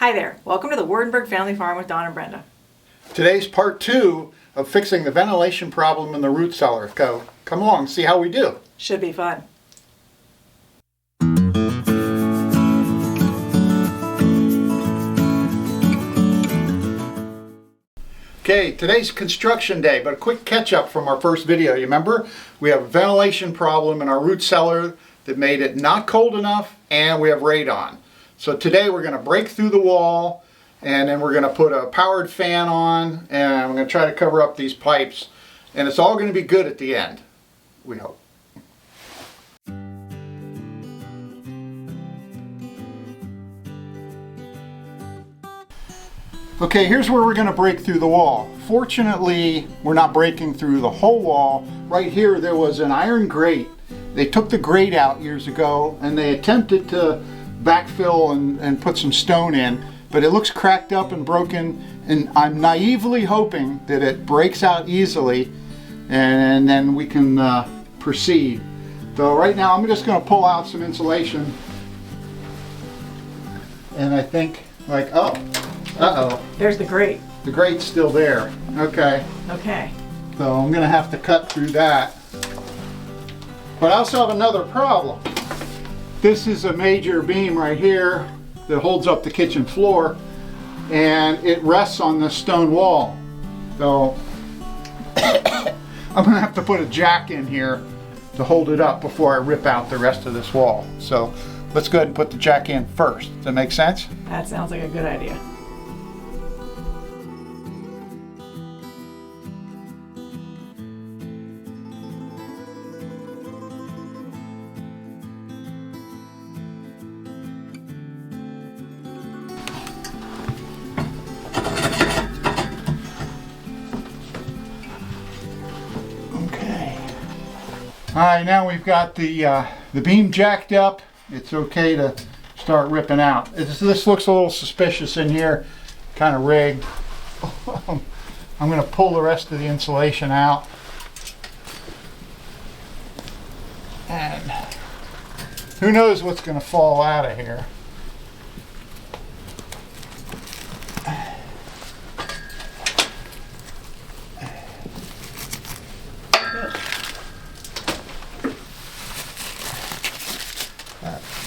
Hi there, welcome to the Wardenburg Family Farm with Don and Brenda. Today's part 2 of fixing the ventilation problem in the root cellar. Come along, see how we do. Should be fun. Okay, today's construction day, but a quick catch up from our first video. You remember? We have a ventilation problem in our root cellar that made it not cold enough, and we have radon. So today we're going to break through the wall, and then we're going to put a powered fan on, and I'm going to try to cover up these pipes, and it's all going to be good at the end, we hope. Okay, here's where we're going to break through the wall. Fortunately, we're not breaking through the whole wall. Right here there was an iron grate. They took the grate out years ago and they attempted to backfill and put some stone in, but it looks cracked up and broken, and I'm naively hoping that it breaks out easily and then we can proceed. So right now I'm just going to pull out some insulation, and I think There's the grate. the grate's still there. Okay. Okay. So I'm going to have to cut through that. But I also have another problem. This is a major beam right here that holds up the kitchen floor, and it rests on this stone wall. So I'm going to have to put a jack in here to hold it up before I rip out the rest of this wall. So let's go ahead and put the jack in first. Does that make sense? That sounds like a good idea. All right, now we've got the beam jacked up. It's okay to start ripping out. This looks a little suspicious in here, kind of rigged. I'm going to pull the rest of the insulation out. And who knows what's going to fall out of here.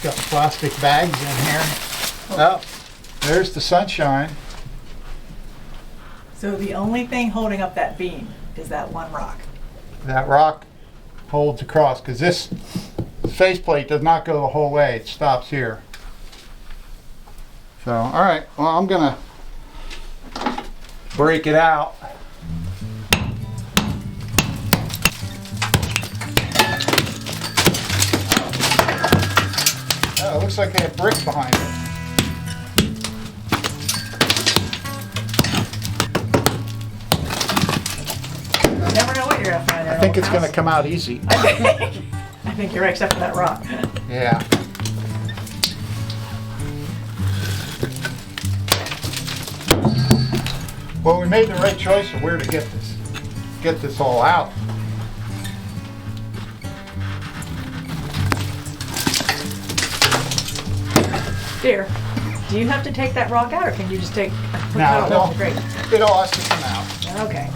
Got plastic bags in here. Oh, there's the sunshine. So the only thing holding up that beam is that one rock. That rock holds across, because this faceplate does not go the whole way. It stops here. So, all right. Well, I'm gonna break it out. Oh, it looks like they have bricks behind it. You never know what you're going to find. I think it's going to come out easy. I think you're right, except for that rock. Yeah. Well, we made the right choice of where to get this all out. Dear, do you have to take that rock out, or can you just put it No, out on the grate? it all has to come out. Okay.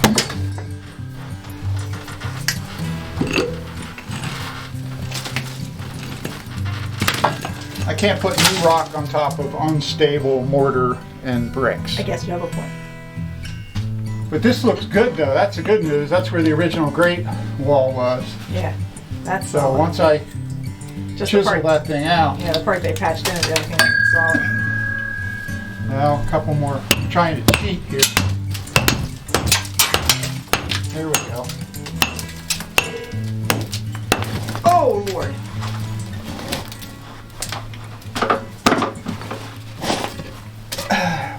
I can't put new rock on top of unstable mortar and bricks. I guess you have a point. But this looks good, though. That's the good news. That's where the original grate wall was. Yeah, that's So solid. once I Just chisel the part, that thing out, yeah, the part they patched in is everything solid. now a couple more. I'm trying to cheat here. There we go. Oh, Lord.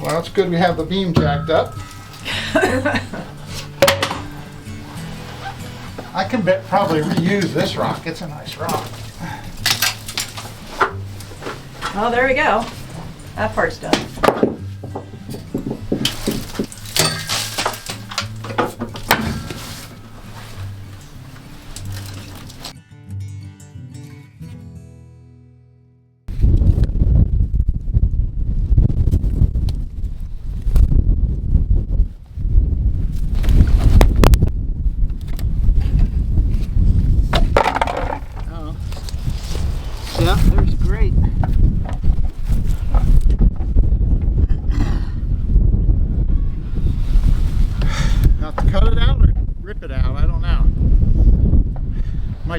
Well, it's good we have the beam jacked up. I can probably reuse this rock. It's a nice rock. Oh, there we go. That part's done.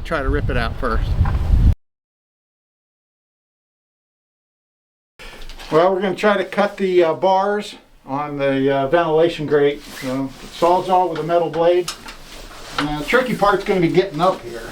try to rip it out first. Well, we're going to try to cut the bars on the ventilation grate. So it saws all with a metal blade. And the tricky part's going to be getting up here.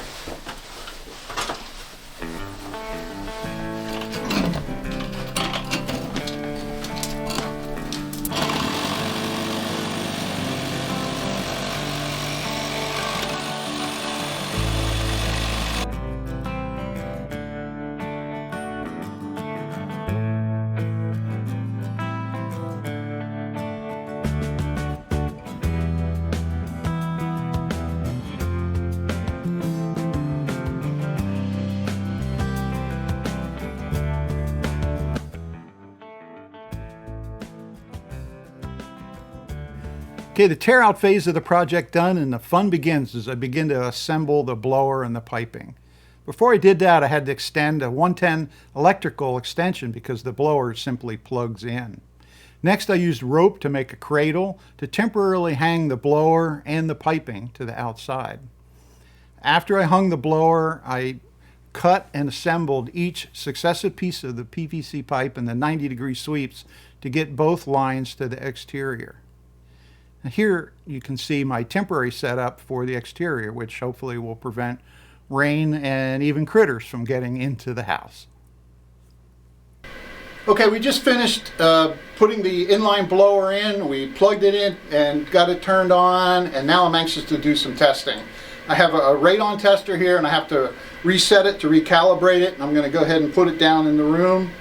Okay, the tear out phase of the project done, and the fun begins as I begin to assemble the blower and the piping. Before I did that, I had to extend a 110 electrical extension because the blower simply plugs in. Next, I used rope to make a cradle to temporarily hang the blower and the piping to the outside. After I hung the blower, I cut and assembled each successive piece of the PVC pipe in the 90-degree sweeps to get both lines to the exterior. Here you can see my temporary setup for the exterior, which hopefully will prevent rain and even critters from getting into the house. Okay, we just finished putting the inline blower in. We plugged it in and got it turned on, and now I'm anxious to do some testing. I have a radon tester here, and I have to reset it to recalibrate it. I'm going to go ahead and put it down in the room.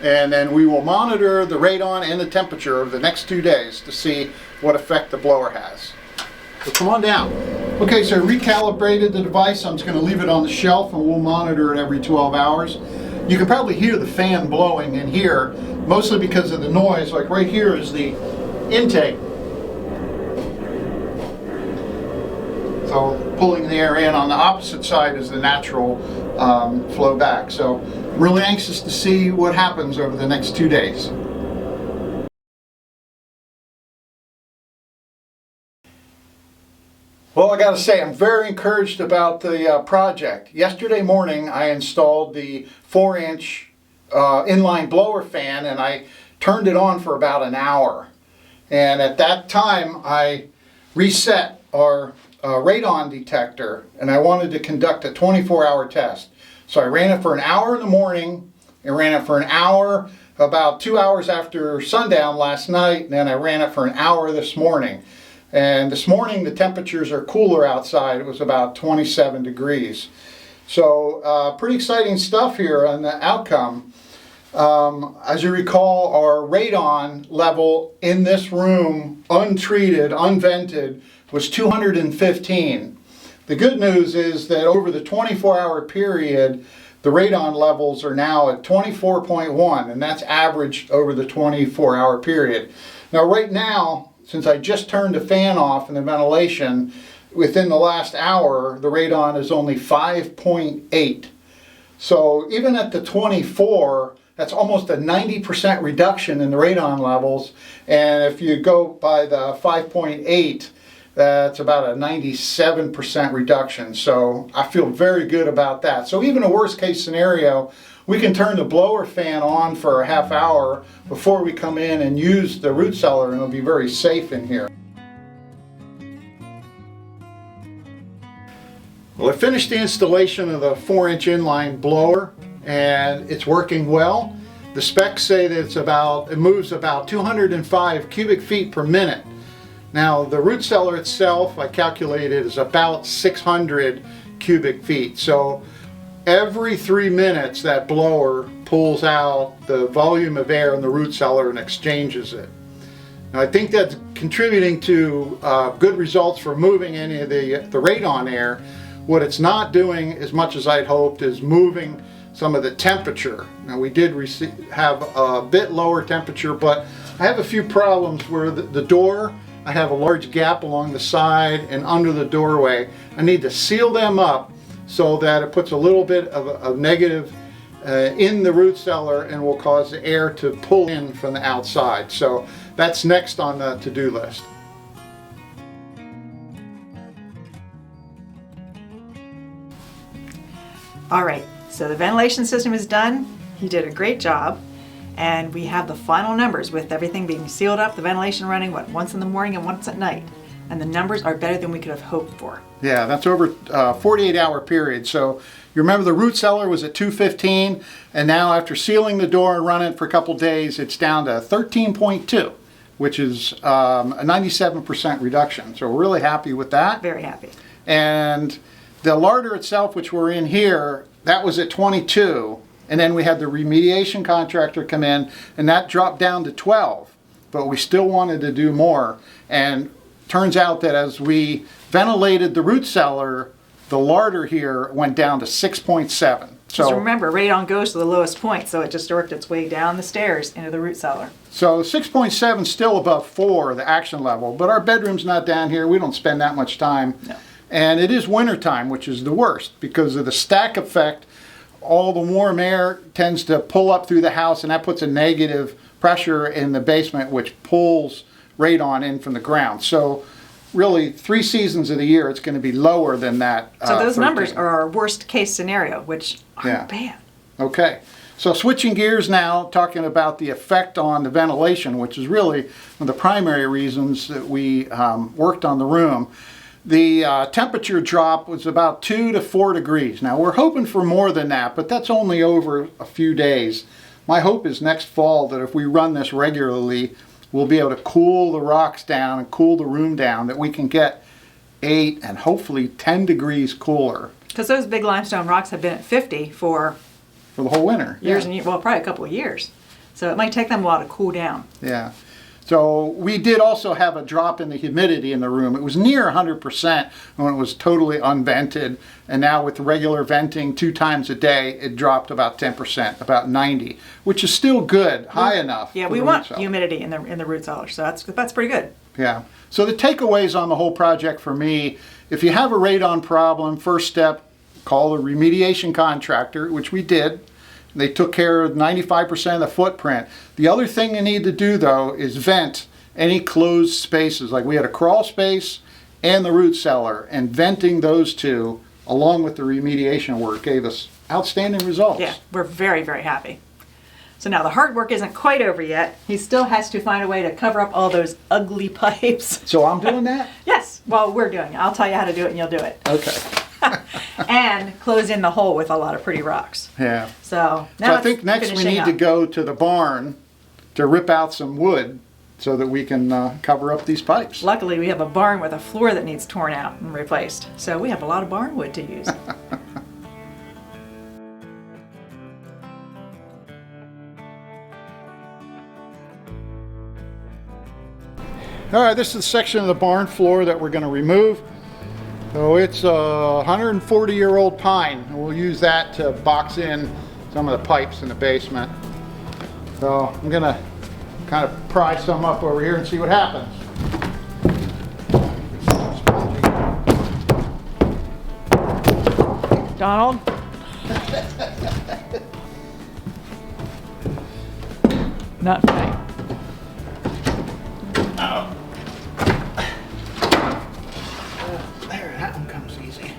And then we will monitor the radon and the temperature over the next 2 days to see what effect the blower has. So come on down. Okay, so I recalibrated the device. I'm just going to leave it on the shelf and we'll monitor it every 12 hours. You can probably hear the fan blowing in here, mostly because of the noise. Like right here is the intake. So pulling the air in. On the opposite side is the natural flow back. So I'm really anxious to see what happens over the next 2 days. Well, I got to say, I'm very encouraged about the project. Yesterday morning, I installed the 4-inch inline blower fan, and I turned it on for about an hour. And at that time, I reset our radon detector, and I wanted to conduct a 24-hour test. So I ran it for an hour in the morning, and ran it for an hour about 2 hours after sundown last night, and then I ran it for an hour this morning. And this morning the temperatures are cooler outside. It was about 27 degrees. So pretty exciting stuff here on the outcome. As you recall, our radon level in this room, untreated, unvented, was 215. The good news is that over the 24-hour period, the radon levels are now at 24.1, and that's averaged over the 24-hour period. Now right now, since I just turned the fan off and the ventilation, within the last hour, the radon is only 5.8. So even at the 24, that's almost a 90% reduction in the radon levels. And if you go by the 5.8, that's about a 97% reduction. So I feel very good about that. So even a worst case scenario, we can turn the blower fan on for a half hour before we come in and use the root cellar, and it'll be very safe in here. Well, I finished the installation of the 4-inch inline blower, and it's working well. The specs say that it moves about 205 cubic feet per minute. Now the root cellar itself, I calculated, is about 600 cubic feet. So every 3 minutes that blower pulls out the volume of air in the root cellar and exchanges it. Now I think that's contributing to good results for moving any of the radon air. What it's not doing as much as I'd hoped is moving some of the temperature. Now we did have a bit lower temperature, but I have a few problems where the door, I have a large gap along the side and under the doorway. I need to seal them up so that it puts a little bit of negative in the root cellar and will cause the air to pull in from the outside. So that's next on the to-do list. All right, so the ventilation system is done. He did a great job. And we have the final numbers with everything being sealed up, the ventilation running, once in the morning and once at night. And the numbers are better than we could have hoped for. Yeah, that's over a 48-hour period. So you remember the root cellar was at 215, and now after sealing the door and running it for a couple days, it's down to 13.2, which is a 97% reduction. So we're really happy with that. Very happy. And the larder itself, which we're in here, that was at 22. And then we had the remediation contractor come in, and that dropped down to 12. But we still wanted to do more. And turns out that as we ventilated the root cellar, the larder here went down to 6.7. So remember, radon goes to the lowest point, so it just worked its way down the stairs into the root cellar. So 6.7 is still above 4, the action level, but our bedroom's not down here. We don't spend that much time. No. And it is winter time, which is the worst because of the stack effect. All the warm air tends to pull up through the house, and that puts a negative pressure in the basement, which pulls radon in from the ground. So really 3 seasons of the year it's going to be lower than that. So those 13. numbers are our worst case scenario, which aren't bad. Okay, so switching gears now, talking about the effect on the ventilation, which is really one of the primary reasons that we worked on the room. The temperature drop was about 2 to 4 degrees. Now we're hoping for more than that, but that's only over a few days. My hope is next fall that if we run this regularly, we'll be able to cool the rocks down and cool the room down, that we can get 8 and hopefully 10 degrees cooler. Because those big limestone rocks have been at 50 for the whole winter. Years and years, well, probably a couple of years. So it might take them a while to cool down. Yeah. So we did also have a drop in the humidity in the room. It was near 100% when it was totally unvented. And now with regular venting 2 times a day, it dropped about 10%, about 90, which is still good, high enough. Yeah, we want humidity in the root cellar, so that's pretty good. Yeah. So the takeaways on the whole project for me, if you have a radon problem, first step, call the remediation contractor, which we did. They took care of 95% of the footprint. The other thing you need to do, though, is vent any closed spaces. Like we had a crawl space and the root cellar, and venting those two along with the remediation work gave us outstanding results. Yeah, we're very, very happy. So now the hard work isn't quite over yet. He still has to find a way to cover up all those ugly pipes. So I'm doing that? Yes, well, we're doing it. I'll tell you how to do it and you'll do it. Okay. And close in the hole with a lot of pretty rocks. Yeah. So I think next we need to go to the barn to rip out some wood so that we can cover up these pipes. Luckily, we have a barn with a floor that needs torn out and replaced. So we have a lot of barn wood to use. All right, this is the section of the barn floor that we're going to remove. So it's a 140-year-old pine, and we'll use that to box in some of the pipes in the basement. So I'm going to kind of pry some up over here and see what happens. Donald? Not funny. There, that one comes easy.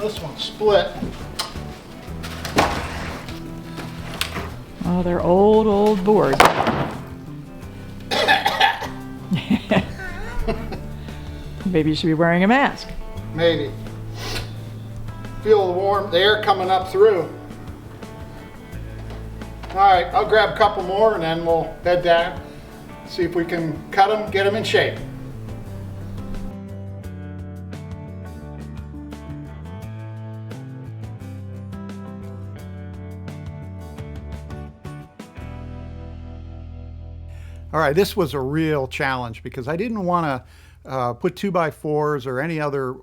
This one's split. Oh, they're old boards. Maybe you should be wearing a mask. Maybe. Feel the air coming up through. All right, I'll grab a couple more and then we'll bed down. See if we can cut them, get them in shape. All right, this was a real challenge because I didn't want to put 2x4s or any other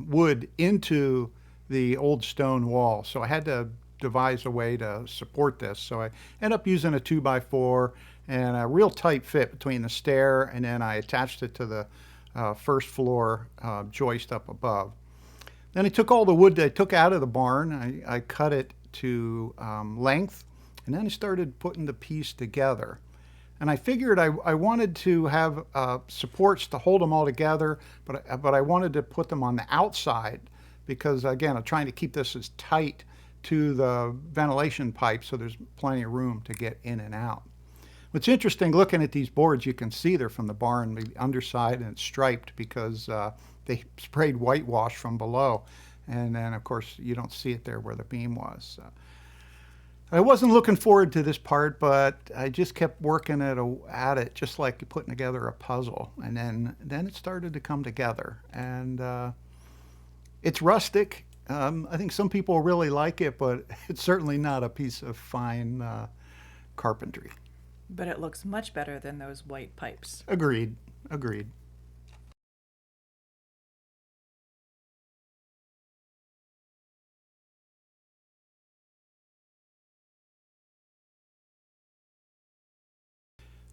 wood into the old stone wall. So I had to devise a way to support this. So I ended up using a 2x4 and a real tight fit between the stair, and then I attached it to the first floor joist up above. Then I took all the wood that I took out of the barn, I cut it to length, and then I started putting the piece together. And I figured I wanted to have supports to hold them all together, but I wanted to put them on the outside because, again, I'm trying to keep this as tight to the ventilation pipe so there's plenty of room to get in and out. What's interesting, looking at these boards, you can see they're from the barn, the underside, and it's striped because they sprayed whitewash from below. And then, of course, you don't see it there where the beam was. I wasn't looking forward to this part, but I just kept working at it just like putting together a puzzle. And then it started to come together. And it's rustic. I think some people really like it, but it's certainly not a piece of fine carpentry. But it looks much better than those white pipes. Agreed. Agreed.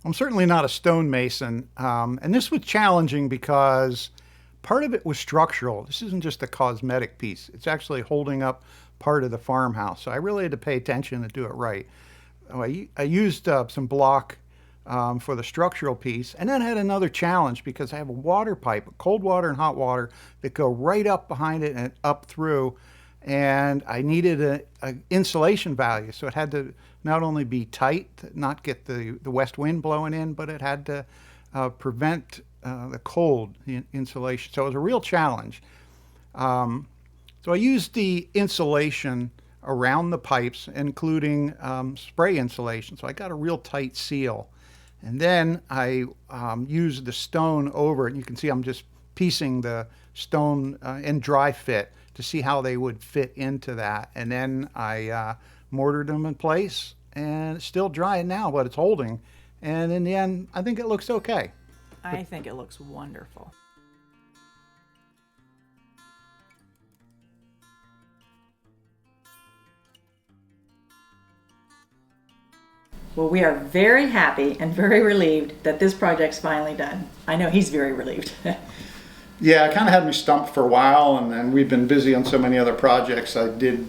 I'm certainly not a stonemason, and this was challenging because part of it was structural. This isn't just a cosmetic piece. It's actually holding up part of the farmhouse. So I really had to pay attention to do it right. I used some block for the structural piece, and then I had another challenge because I have a water pipe, cold water and hot water, that go right up behind it and up through, and I needed a insulation value, so it had to not only be tight, not get the west wind blowing in, but it had to prevent the cold insulation. So it was a real challenge. So I used the insulation around the pipes, including spray insulation. So I got a real tight seal. And then I used the stone over it. And you can see I'm just piecing the stone in dry fit to see how they would fit into that. And then I mortared them in place, and it's still dry now, but it's holding. And in the end, I think it looks okay. I think it looks wonderful. Well, we are very happy and very relieved that this project's finally done. I know he's very relieved. Yeah, it kind of had me stumped for a while, and we've been busy on so many other projects. I did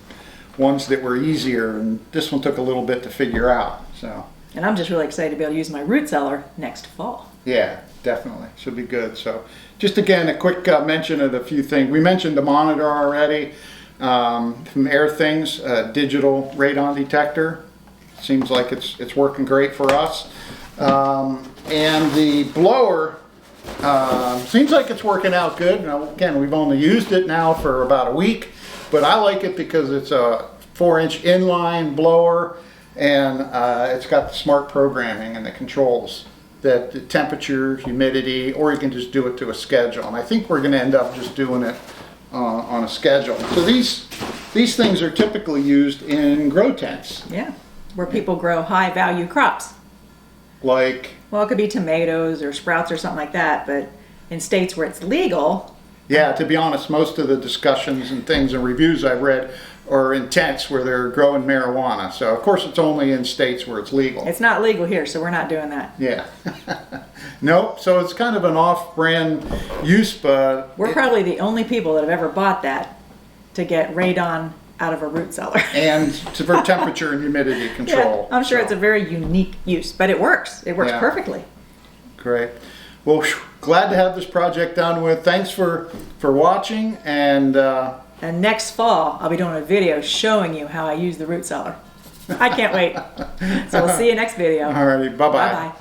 ones that were easier, and this one took a little bit to figure out. So. And I'm just really excited to be able to use my root cellar next fall. Yeah, definitely. Should be good. So just again, a quick mention of a few things. We mentioned the monitor already from Air Things, digital radon detector. Seems like it's working great for us. And the blower seems like it's working out good. Now, again, we've only used it now for about a week, but I like it because it's a 4-inch inline blower, and it's got the smart programming and the controls, that the temperature, humidity, or you can just do it to a schedule. And I think we're going to end up just doing it on a schedule. So these things are typically used in grow tents. Yeah, where people grow high value crops. Like? Well, it could be tomatoes or sprouts or something like that, but in states where it's legal. Yeah, to be honest, most of the discussions and things and reviews I've read are in tents where they're growing marijuana. So, of course, it's only in states where it's legal. It's not legal here, so we're not doing that. Yeah. Nope, so it's kind of an off-brand use, but... We're probably the only people that have ever bought that to get radon out of a root cellar. And for temperature and humidity control. Yeah, I'm sure it's a very unique use, but it works. It works perfectly. Great. Well, glad to have this project done with. Thanks for watching, and next fall, I'll be doing a video showing you how I use the root cellar. I can't wait. So we'll see you next video. Alrighty, bye-bye. Bye-bye.